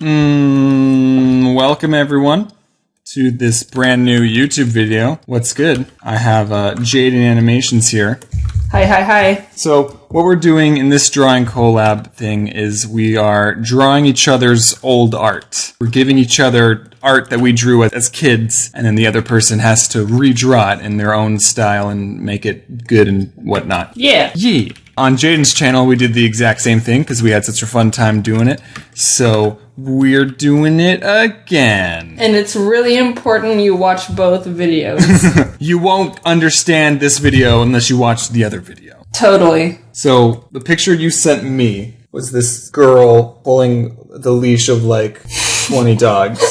Welcome everyone to this brand new YouTube video. What's good? I have Jaden Animations here. Hi. So what we're doing in this drawing collab thing is we are drawing each other's old art. We're giving each other art that we drew as kids, and then the other person has to redraw it in their own style and make it good and whatnot. Yeah. On Jaden's channel, we did the exact same thing because we had such a fun time doing it. So we're doing it again. And it's really important you watch both videos. You won't understand this video unless you watch the other video. Totally. So the picture you sent me was this girl pulling the leash of like 20 dogs.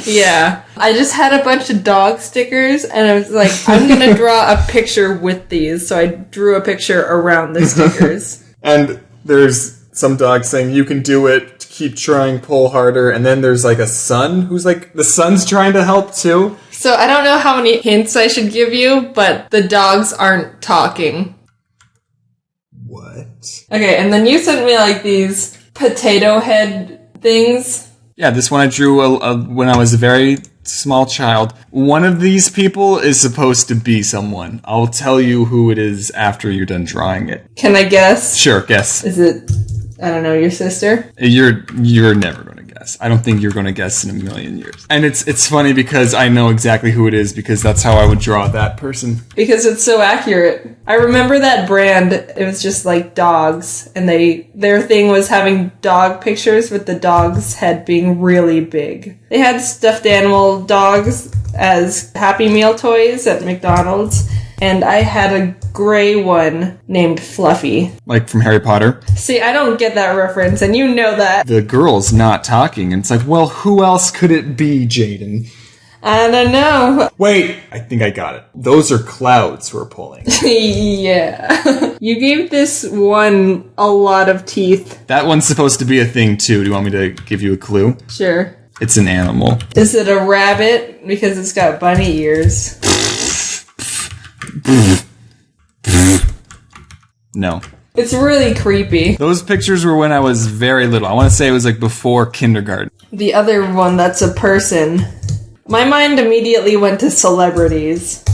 Yeah. I just had a bunch of dog stickers and I was like, I'm going to draw a picture with these. So I drew a picture around the stickers. And there's some dog saying, you can do it, keep trying, pull harder. And then there's like a son who's like, the son's trying to help too. So I don't know how many hints I should give you, but the dogs aren't talking. What? Okay, and then you sent me like these potato head things. Yeah, this one I drew when I was a very small child. One of these people is supposed to be someone. I'll tell you who it is after you're done drawing it. Can I guess? Sure, guess. Is it, I don't know, your sister? You're never going to guess. I don't think you're going to guess in a million years. And it's funny because I know exactly who it is because that's how I would draw that person. Because it's so accurate. I remember that brand, it was just like dogs, and their thing was having dog pictures with the dog's head being really big. They had stuffed animal dogs as Happy Meal toys at McDonald's, and I had a gray one named Fluffy. Like from Harry Potter? See, I don't get that reference, and you know that. The girl's not talking, and it's like, well, who else could it be, Jaden? I don't know. Wait, I think I got it. Those are clouds we're pulling. Yeah. You gave this one a lot of teeth. That one's supposed to be a thing, too. Do you want me to give you a clue? Sure. It's an animal. Is it a rabbit? Because it's got bunny ears. No. It's really creepy. Those pictures were when I was very little. I want to say it was like before kindergarten. The other one, that's a person. My mind immediately went to celebrities.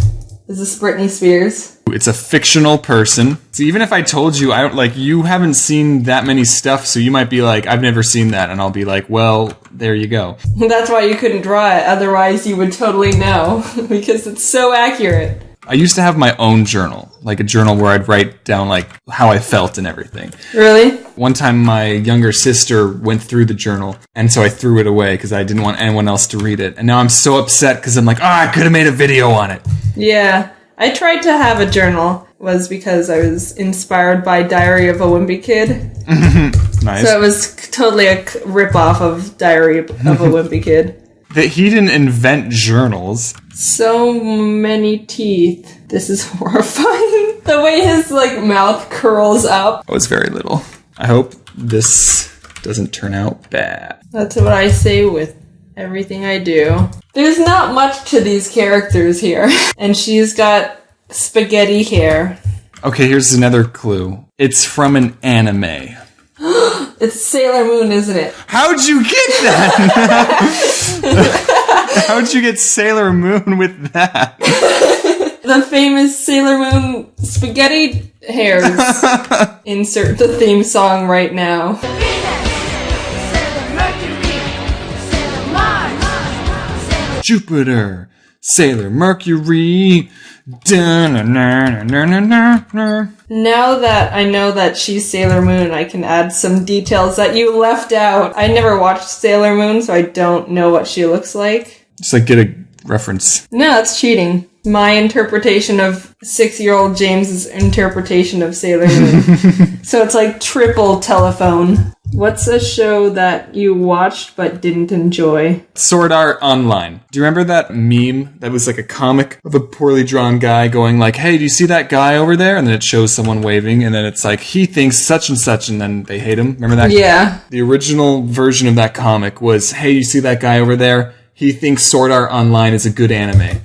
Is this Britney Spears? It's a fictional person. So even if I told you, you haven't seen that many stuff, so you might be like, I've never seen that, and I'll be like, well, there you go. That's why you couldn't draw it, otherwise you would totally know, because it's so accurate. I used to have my own journal, like a journal where I'd write down like how I felt and everything. Really? One time my younger sister went through the journal, and so I threw it away because I didn't want anyone else to read it. And now I'm so upset because I'm like, I could have made a video on it. Yeah. I tried to have a journal, was because I was inspired by Diary of a Wimpy Kid. Nice. So it was totally a rip-off of Diary of a Wimpy Kid. That he didn't invent journals. So many teeth. This is horrifying. The way his, mouth curls up. I was very little. I hope this doesn't turn out bad. That's what I say with everything I do. There's not much to these characters here. And she's got spaghetti hair. Okay, here's another clue. It's from an anime. It's Sailor Moon, isn't it? How'd you get that? How'd you get Sailor Moon with that? The famous Sailor Moon spaghetti hairs. Insert the theme song right now. Jupiter, Sailor Mercury. Now that I know that she's Sailor Moon, I can add some details that you left out. I never watched Sailor Moon, so I don't know what she looks like. Just get a reference. No, that's cheating. My interpretation of 6-year-old James's interpretation of Sailor Moon. So it's like triple telephone. What's a show that you watched but didn't enjoy? Sword Art Online. Do you remember that meme that was like a comic of a poorly drawn guy going like, hey, do you see that guy over there? And then it shows someone waving, and then it's like, he thinks such and such, and then they hate him. Remember that? Yeah. The original version of that comic was, hey, you see that guy over there? He thinks Sword Art Online is a good anime.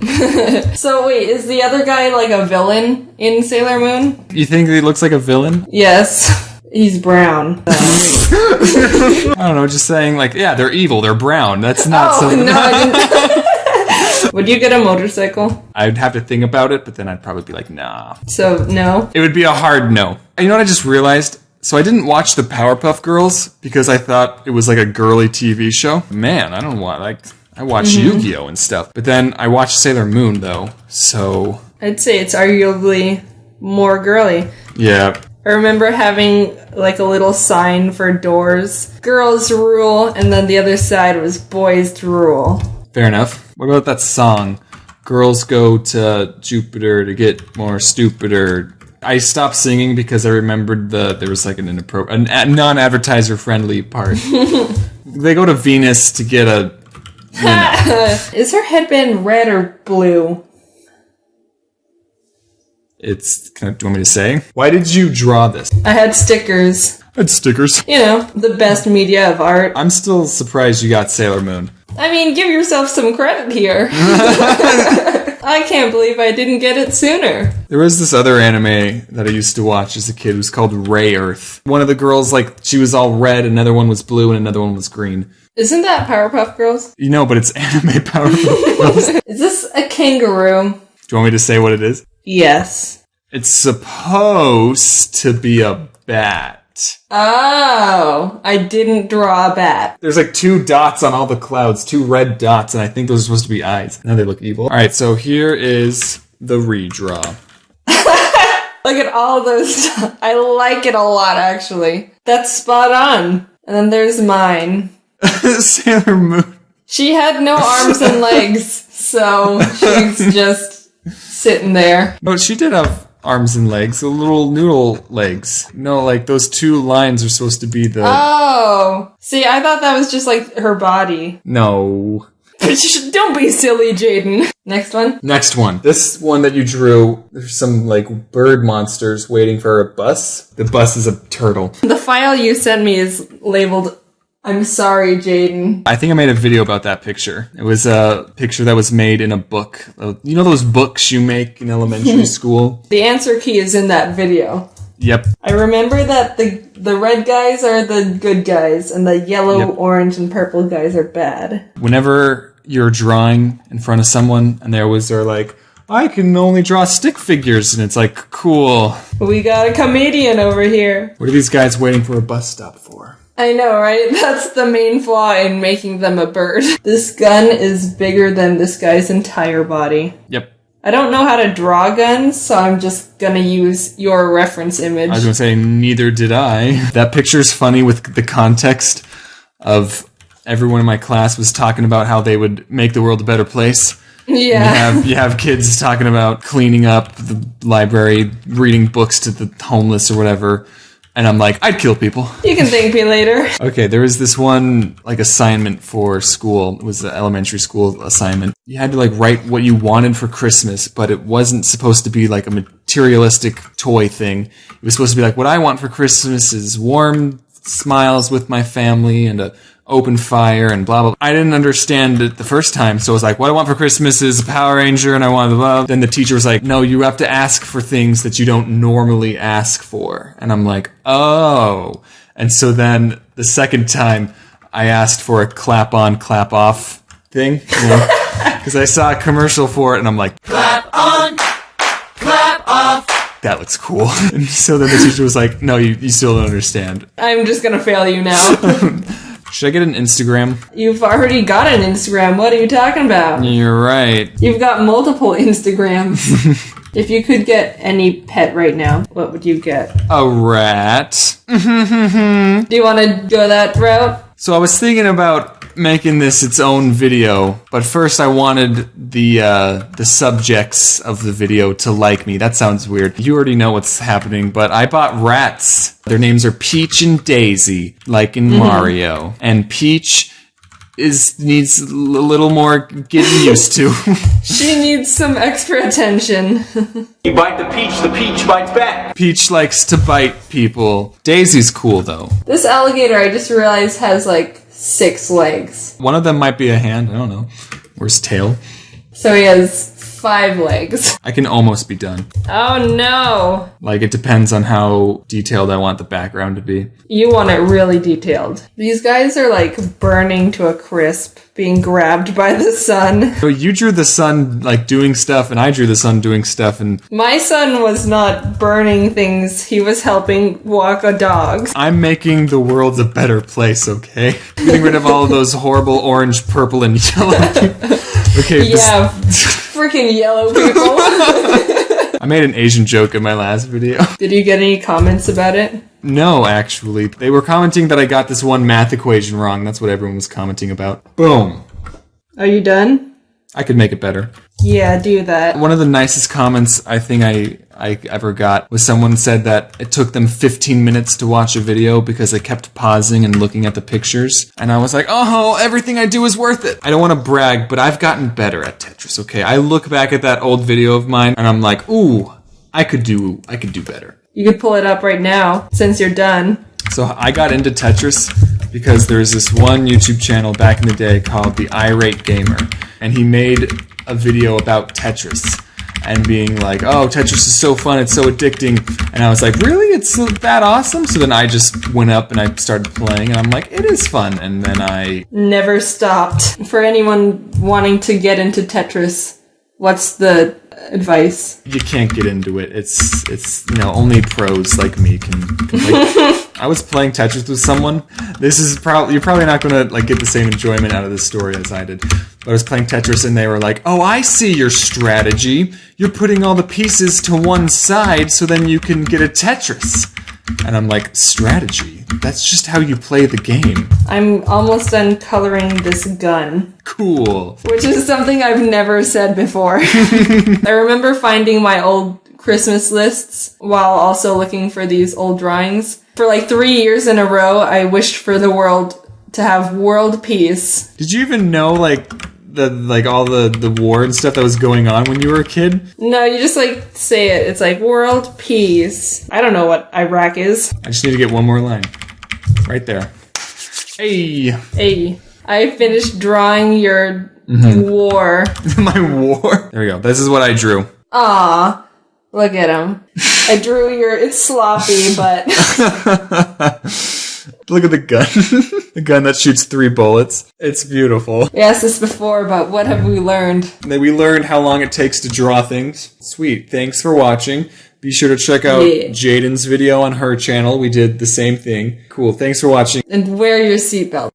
So wait, is the other guy like a villain in Sailor Moon? You think he looks like a villain? Yes. He's brown. I don't know, just saying, like, yeah, they're evil, they're brown. That's not so... No, I didn't. Would you get a motorcycle? I'd have to think about it, but then I'd probably be like, nah. So, no? It would be a hard no. You know what I just realized? So I didn't watch the Powerpuff Girls because I thought it was like a girly TV show. Man, I don't want, like, I watch Yu-Gi-Oh! And stuff. But then I watched Sailor Moon, though, so... I'd say it's arguably more girly. Yeah. I remember having like a little sign for doors. Girls rule, and then the other side was boys rule. Fair enough. What about that song? Girls go to Jupiter to get more stupider. I stopped singing because I remembered there was like a non-advertiser friendly part. They go to Venus to get a... You know. Is her headband red or blue? Do you want me to say? Why did you draw this? I had stickers. I had stickers. You know, the best media of art. I'm still surprised you got Sailor Moon. I mean, give yourself some credit here. I can't believe I didn't get it sooner. There was this other anime that I used to watch as a kid. It was called Ray Earth. One of the girls, like, she was all red, another one was blue, and another one was green. Isn't that Powerpuff Girls? You know, but it's anime Powerpuff Girls. Is this a kangaroo? Do you want me to say what it is? Yes. It's supposed to be a bat. Oh, I didn't draw a bat. There's like 2 dots on all the clouds, 2 red dots, and I think those are supposed to be eyes. Now they look evil. Alright, so here is the redraw. Look at all those. I like it a lot, actually. That's spot on. And then there's mine. Sailor Moon. She had no arms and legs, so she's just sitting there. No, she did have arms and legs, the little noodle legs. No, like those 2 lines are supposed to be the... Oh! See, I thought that was just like her body. No. Don't be silly, Jaden. Next one? Next one. This one that you drew, there's some like bird monsters waiting for a bus. The bus is a turtle. The file you sent me is labeled, I'm sorry, Jaden. I think I made a video about that picture. It was a picture that was made in a book. You know those books you make in elementary school? The answer key is in that video. Yep. I remember that the red guys are the good guys, and the yellow, orange, and purple guys are bad. Whenever you're drawing in front of someone, and they're like, I can only draw stick figures, and it's like, cool. We got a comedian over here. What are these guys waiting for a bus stop for? I know, right? That's the main flaw in making them a bird. This gun is bigger than this guy's entire body. Yep. I don't know how to draw guns, so I'm just gonna use your reference image. I was gonna say, neither did I. That picture's funny with the context of everyone in my class was talking about how they would make the world a better place. Yeah. You have kids talking about cleaning up the library, reading books to the homeless or whatever. And I'm like, I'd kill people. You can thank me later. Okay, there was this one, like, assignment for school. It was an elementary school assignment. You had to, like, write what you wanted for Christmas, but it wasn't supposed to be, like, a materialistic toy thing. It was supposed to be like, what I want for Christmas is warm smiles with my family and a open fire and blah, blah, blah. I didn't understand it the first time, so I was like, what I want for Christmas is a Power Ranger and I want blah. Then the teacher was like, no, you have to ask for things that you don't normally ask for. And I'm like, oh. And so then the second time I asked for a clap on, clap off thing, you know, because I saw a commercial for it and I'm like, clap on, clap off. That looks cool. And so then the teacher was like, no, you still don't understand. I'm just gonna fail you now. Should I get an Instagram? You've already got an Instagram. What are you talking about? You're right. You've got multiple Instagrams. If you could get any pet right now, what would you get? A rat. Do you want to go that route? So I was thinking about making this its own video, but first I wanted the subjects of the video to like me. That sounds weird. You already know what's happening, but I bought rats. Their names are Peach and Daisy, like in Mario. And Peach needs a little more getting used to. She needs some extra attention. You bite the peach bites back. Peach likes to bite people. Daisy's cool, though. This alligator, I just realized, has like 6 legs. One of them might be a hand. I don't know. Where's tail? So he has 5 legs. I can almost be done. Oh no. Like, it depends on how detailed I want the background to be. You want it really detailed. These guys are like burning to a crisp, being grabbed by the sun. So you drew the sun, like, doing stuff, and I drew the sun doing stuff, and My son was not burning things, he was helping walk a dog. I'm making the world a better place, okay? Getting rid of all of those horrible orange, purple, and yellow people. Okay, Yeah, freaking yellow people. I made an Asian joke in my last video. Did you get any comments about it? No, actually. They were commenting that I got this one math equation wrong. That's what everyone was commenting about. Boom. Are you done? I could make it better. Yeah, do that. One of the nicest comments I think I ever got was someone said that it took them 15 minutes to watch a video because I kept pausing and looking at the pictures. And I was like, oh, everything I do is worth it. I don't want to brag, but I've gotten better at Tetris, okay? I look back at that old video of mine and I'm like, ooh, I could do better. You could pull it up right now, since you're done. So I got into Tetris because there's this one YouTube channel back in the day called The Irate Gamer. And he made a video about Tetris. And being like, oh, Tetris is so fun, it's so addicting. And I was like, really? It's that awesome? So then I just went up and I started playing, and I'm like, it is fun. And then I... Never stopped. For anyone wanting to get into Tetris, what's the advice? You can't get into it. It's only pros like me can play. I was playing Tetris with someone. This is you're probably not going to get the same enjoyment out of this story as I did. But I was playing Tetris and they were like, "Oh, I see your strategy. You're putting all the pieces to one side so then you can get a Tetris." And I'm like, strategy? That's just how you play the game. I'm almost done coloring this gun. Cool. Which is something I've never said before. I remember finding my old Christmas lists while also looking for these old drawings. For 3 years in a row, I wished for the world to have world peace. Did you even know, all the war and stuff that was going on when you were a kid? No, you just say it. It's like world peace. I don't know what Iraq is. I just need to get one more line. Right there. Hey! Hey, I finished drawing your war. My war? There we go. This is what I drew. Aw, look at him. I drew it's sloppy, but... Look at the gun. The gun that shoots 3 bullets. It's beautiful. We asked this before, but what have we learned? That we learned how long it takes to draw things. Sweet. Thanks for watching. Be sure to check out Jaden's video on her channel. We did the same thing. Cool. Thanks for watching. And wear your seatbelt.